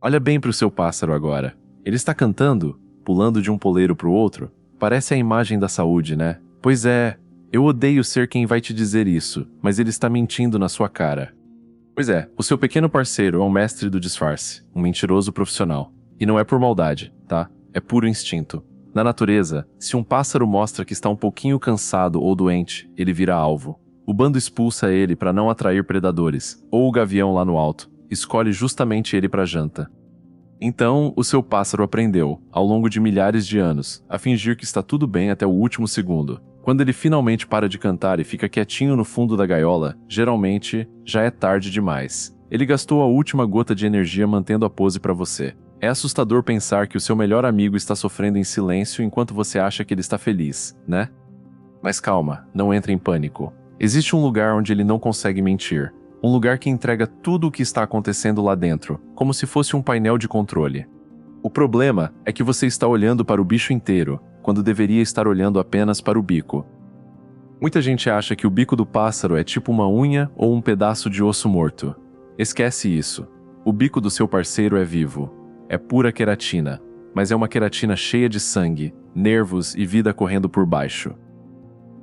Olha bem para o seu pássaro agora. Ele está cantando, pulando de um poleiro para o outro. Parece a imagem da saúde, né? Pois é, eu odeio ser quem vai te dizer isso, mas ele está mentindo na sua cara. Pois é, o seu pequeno parceiro é um mestre do disfarce, um mentiroso profissional. E não é por maldade, tá? É puro instinto. Na natureza, se um pássaro mostra que está um pouquinho cansado ou doente, ele vira alvo. O bando expulsa ele para não atrair predadores, ou o gavião lá no alto escolhe justamente ele para janta. Então, o seu pássaro aprendeu, ao longo de milhares de anos, a fingir que está tudo bem até o último segundo. Quando ele finalmente para de cantar e fica quietinho no fundo da gaiola, geralmente, já é tarde demais. Ele gastou a última gota de energia mantendo a pose para você. É assustador pensar que o seu melhor amigo está sofrendo em silêncio enquanto você acha que ele está feliz, né? Mas calma, não entre em pânico. Existe um lugar onde ele não consegue mentir. Um lugar que entrega tudo o que está acontecendo lá dentro, como se fosse um painel de controle. O problema é que você está olhando para o bicho inteiro, quando deveria estar olhando apenas para o bico. Muita gente acha que o bico do pássaro é tipo uma unha ou um pedaço de osso morto. Esquece isso. O bico do seu parceiro é vivo. É pura queratina, mas é uma queratina cheia de sangue, nervos e vida correndo por baixo.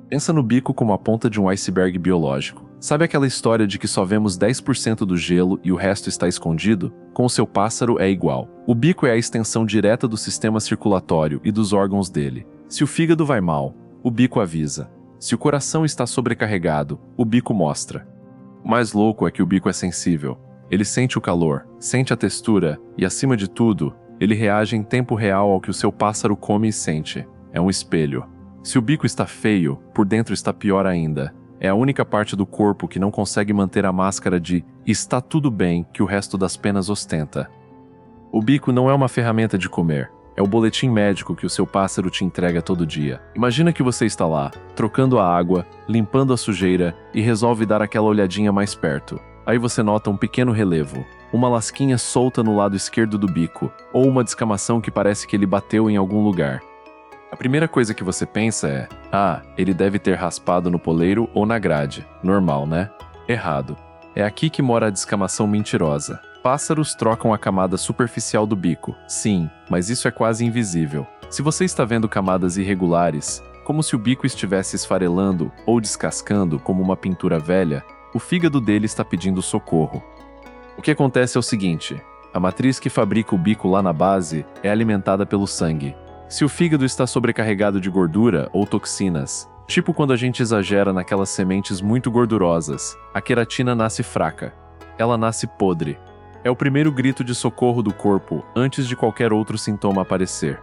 Pensa no bico como a ponta de um iceberg biológico. Sabe aquela história de que só vemos 10% do gelo e o resto está escondido? Com o seu pássaro é igual. O bico é a extensão direta do sistema circulatório e dos órgãos dele. Se o fígado vai mal, o bico avisa. Se o coração está sobrecarregado, o bico mostra. O mais louco é que o bico é sensível. Ele sente o calor, sente a textura e, acima de tudo, ele reage em tempo real ao que o seu pássaro come e sente. É um espelho. Se o bico está feio, por dentro está pior ainda. É a única parte do corpo que não consegue manter a máscara de "está tudo bem" que o resto das penas ostenta. O bico não é uma ferramenta de comer. É o boletim médico que o seu pássaro te entrega todo dia. Imagina que você está lá, trocando a água, limpando a sujeira e resolve dar aquela olhadinha mais perto. Aí você nota um pequeno relevo, uma lasquinha solta no lado esquerdo do bico, ou uma descamação que parece que ele bateu em algum lugar. A primeira coisa que você pensa é: ele deve ter raspado no poleiro ou na grade. Normal, né? Errado. É aqui que mora a descamação mentirosa. Pássaros trocam a camada superficial do bico. Sim, mas isso é quase invisível. Se você está vendo camadas irregulares, como se o bico estivesse esfarelando ou descascando como uma pintura velha, o fígado dele está pedindo socorro. O que acontece é o seguinte: a matriz que fabrica o bico lá na base é alimentada pelo sangue. Se o fígado está sobrecarregado de gordura ou toxinas, tipo quando a gente exagera naquelas sementes muito gordurosas, a queratina nasce fraca. Ela nasce podre. É o primeiro grito de socorro do corpo antes de qualquer outro sintoma aparecer.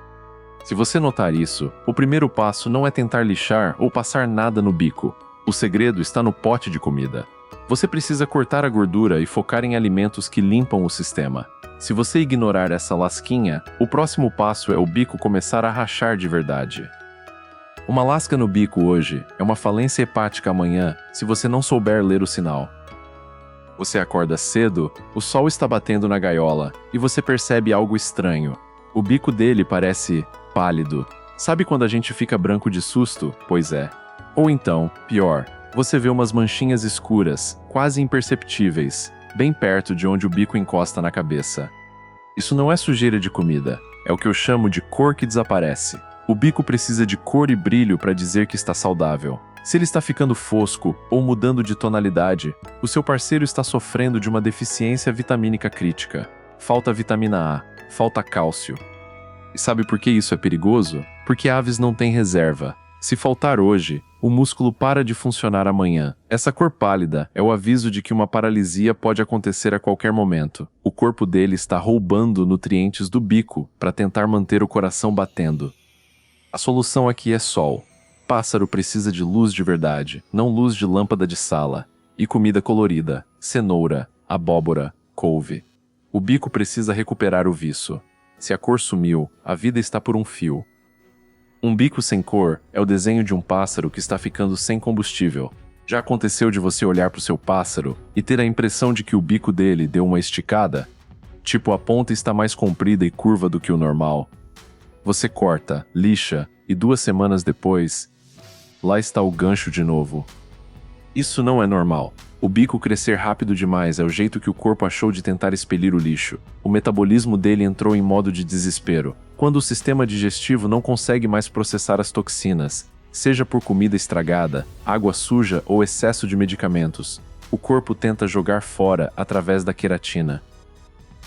Se você notar isso, o primeiro passo não é tentar lixar ou passar nada no bico. O segredo está no pote de comida. Você precisa cortar a gordura e focar em alimentos que limpam o sistema. Se você ignorar essa lasquinha, o próximo passo é o bico começar a rachar de verdade. Uma lasca no bico hoje é uma falência hepática amanhã, se você não souber ler o sinal. Você acorda cedo, o sol está batendo na gaiola, e você percebe algo estranho. O bico dele parece pálido. Sabe quando a gente fica branco de susto? Pois é. Ou então, pior, você vê umas manchinhas escuras, quase imperceptíveis, bem perto de onde o bico encosta na cabeça. Isso não é sujeira de comida, é o que eu chamo de cor que desaparece. O bico precisa de cor e brilho para dizer que está saudável. Se ele está ficando fosco ou mudando de tonalidade, o seu parceiro está sofrendo de uma deficiência vitamínica crítica. Falta vitamina A, falta cálcio. E sabe por que isso é perigoso? Porque aves não têm reserva. Se faltar hoje, o músculo para de funcionar amanhã. Essa cor pálida é o aviso de que uma paralisia pode acontecer a qualquer momento. O corpo dele está roubando nutrientes do bico para tentar manter o coração batendo. A solução aqui é sol. Pássaro precisa de luz de verdade, não luz de lâmpada de sala. E comida colorida, cenoura, abóbora, couve. O bico precisa recuperar o viço. Se a cor sumiu, a vida está por um fio. Um bico sem cor é o desenho de um pássaro que está ficando sem combustível. Já aconteceu de você olhar para o seu pássaro e ter a impressão de que o bico dele deu uma esticada? Tipo, a ponta está mais comprida e curva do que o normal. Você corta, lixa e 2 semanas depois, lá está o gancho de novo. Isso não é normal. O bico crescer rápido demais é o jeito que o corpo achou de tentar expelir o lixo. O metabolismo dele entrou em modo de desespero. Quando o sistema digestivo não consegue mais processar as toxinas, seja por comida estragada, água suja ou excesso de medicamentos, o corpo tenta jogar fora através da queratina.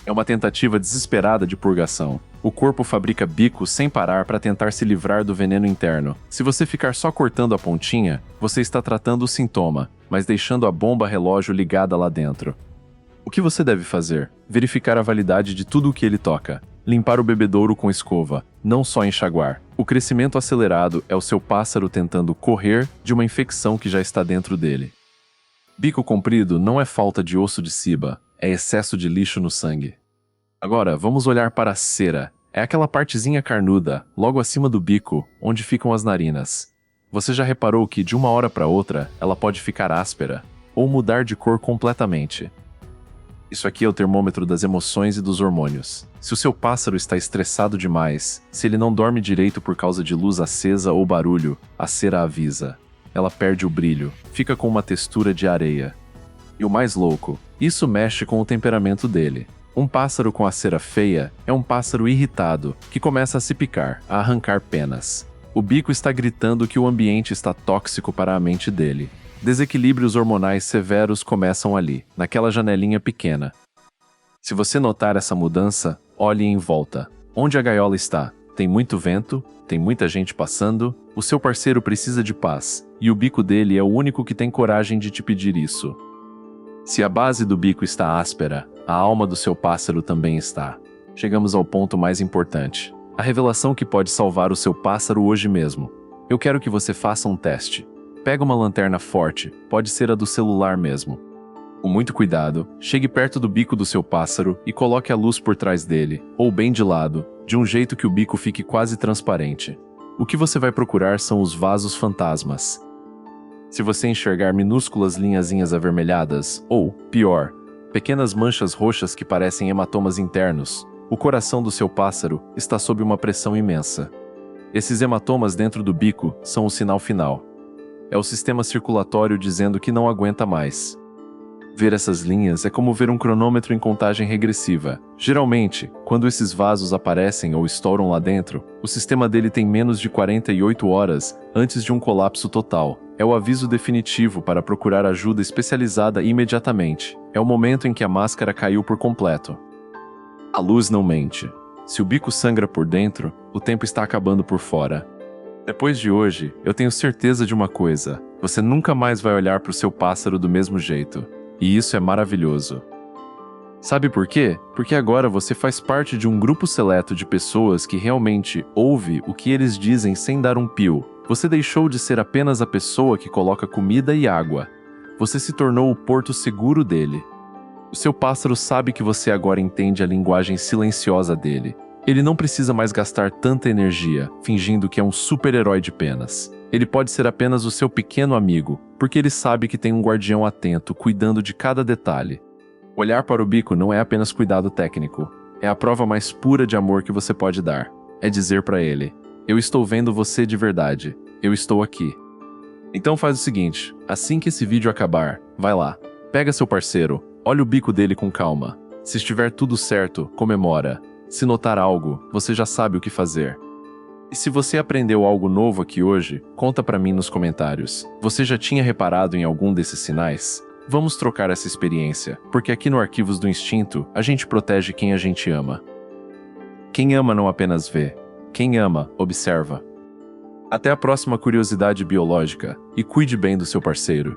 É uma tentativa desesperada de purgação. O corpo fabrica bicos sem parar para tentar se livrar do veneno interno. Se você ficar só cortando a pontinha, você está tratando o sintoma, mas deixando a bomba relógio ligada lá dentro. O que você deve fazer? Verificar a validade de tudo o que ele toca. Limpar o bebedouro com escova, não só enxaguar. O crescimento acelerado é o seu pássaro tentando correr de uma infecção que já está dentro dele. Bico comprido não é falta de osso de ciba, é excesso de lixo no sangue. Agora, vamos olhar para a cera. É aquela partezinha carnuda, logo acima do bico, onde ficam as narinas. Você já reparou que, de uma hora para outra, ela pode ficar áspera, ou mudar de cor completamente? Isso aqui é o termômetro das emoções e dos hormônios. Se o seu pássaro está estressado demais, se ele não dorme direito por causa de luz acesa ou barulho, a cera avisa. Ela perde o brilho, fica com uma textura de areia. E o mais louco, isso mexe com o temperamento dele. Um pássaro com a cera feia é um pássaro irritado, que começa a se picar, a arrancar penas. O bico está gritando que o ambiente está tóxico para a mente dele. Desequilíbrios hormonais severos começam ali, naquela janelinha pequena. Se você notar essa mudança, olhe em volta. Onde a gaiola está? Tem muito vento? Tem muita gente passando? O seu parceiro precisa de paz, e o bico dele é o único que tem coragem de te pedir isso. Se a base do bico está áspera, a alma do seu pássaro também está. Chegamos ao ponto mais importante. A revelação que pode salvar o seu pássaro hoje mesmo. Eu quero que você faça um teste. Pega uma lanterna forte, pode ser a do celular mesmo. Com muito cuidado, chegue perto do bico do seu pássaro e coloque a luz por trás dele, ou bem de lado, de um jeito que o bico fique quase transparente. O que você vai procurar são os vasos fantasmas. Se você enxergar minúsculas linhazinhas avermelhadas, ou, pior, pequenas manchas roxas que parecem hematomas internos, o coração do seu pássaro está sob uma pressão imensa. Esses hematomas dentro do bico são o sinal final. É o sistema circulatório dizendo que não aguenta mais. Ver essas linhas é como ver um cronômetro em contagem regressiva. Geralmente, quando esses vasos aparecem ou estouram lá dentro, o sistema dele tem menos de 48 horas antes de um colapso total. É o aviso definitivo para procurar ajuda especializada imediatamente. É o momento em que a máscara caiu por completo. A luz não mente. Se o bico sangra por dentro, o tempo está acabando por fora. Depois de hoje, eu tenho certeza de uma coisa: você nunca mais vai olhar para o seu pássaro do mesmo jeito. E isso é maravilhoso. Sabe por quê? Porque agora você faz parte de um grupo seleto de pessoas que realmente ouve o que eles dizem sem dar um pio. Você deixou de ser apenas a pessoa que coloca comida e água. Você se tornou o porto seguro dele. O seu pássaro sabe que você agora entende a linguagem silenciosa dele. Ele não precisa mais gastar tanta energia, fingindo que é um super-herói de penas. Ele pode ser apenas o seu pequeno amigo, porque ele sabe que tem um guardião atento, cuidando de cada detalhe. Olhar para o bico não é apenas cuidado técnico. É a prova mais pura de amor que você pode dar. É dizer para ele: eu estou vendo você de verdade. Eu estou aqui. Então faz o seguinte, assim que esse vídeo acabar, vai lá. Pega seu parceiro, olha o bico dele com calma. Se estiver tudo certo, comemora. Se notar algo, você já sabe o que fazer. E se você aprendeu algo novo aqui hoje, conta pra mim nos comentários. Você já tinha reparado em algum desses sinais? Vamos trocar essa experiência, porque aqui no Arquivos do Instinto, a gente protege quem a gente ama. Quem ama não apenas vê. Quem ama, observa. Até a próxima curiosidade biológica, e cuide bem do seu parceiro.